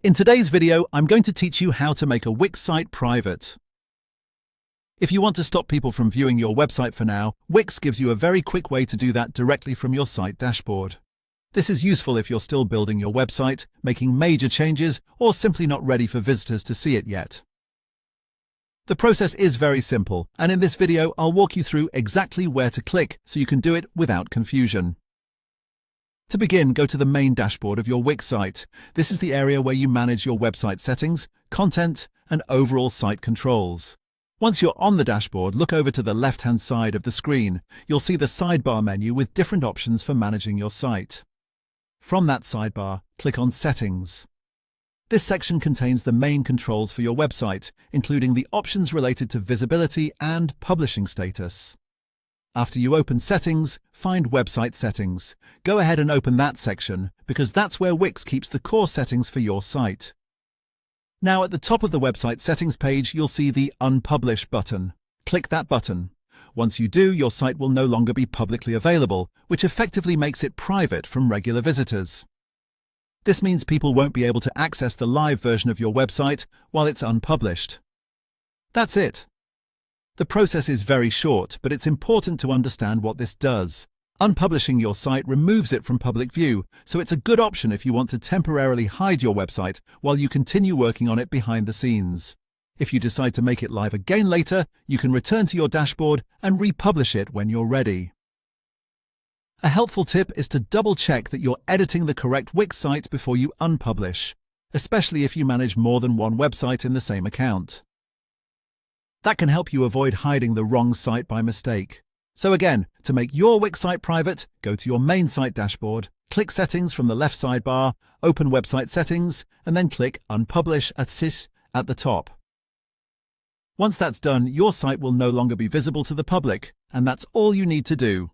In today's video, I'm going to teach you how to make a Wix site private. If you want to stop people from viewing your website for now, Wix gives you a very quick way to do that directly from your site dashboard. This is useful if you're still building your website, making major changes, or simply not ready for visitors to see it yet. The process is very simple, and in this video, I'll walk you through exactly where to click so you can do it without confusion. To begin, go to the main dashboard of your Wix site. This is the area where you manage your website settings, content, and overall site controls. Once you're on the dashboard, look over to the left-hand side of the screen. You'll see the sidebar menu with different options for managing your site. From that sidebar, click on Settings. This section contains the main controls for your website, including the options related to visibility and publishing status. After you open Settings, find Website Settings. Go ahead and open that section, because that's where Wix keeps the core settings for your site. Now at the top of the website settings page, you'll see the Unpublish button. Click that button. Once you do, your site will no longer be publicly available, which effectively makes it private from regular visitors. This means people won't be able to access the live version of your website while it's unpublished. That's it. The process is very short, but it's important to understand what this does. Unpublishing your site removes it from public view, so it's a good option if you want to temporarily hide your website while you continue working on it behind the scenes. If you decide to make it live again later, you can return to your dashboard and republish it when you're ready. A helpful tip is to double-check that you're editing the correct Wix site before you unpublish, especially if you manage more than one website in the same account. That can help you avoid hiding the wrong site by mistake. So again, to make your Wix site private, go to your main site dashboard, click Settings from the left sidebar, open Website Settings, and then click Unpublish at the top. Once that's done, your site will no longer be visible to the public, and that's all you need to do.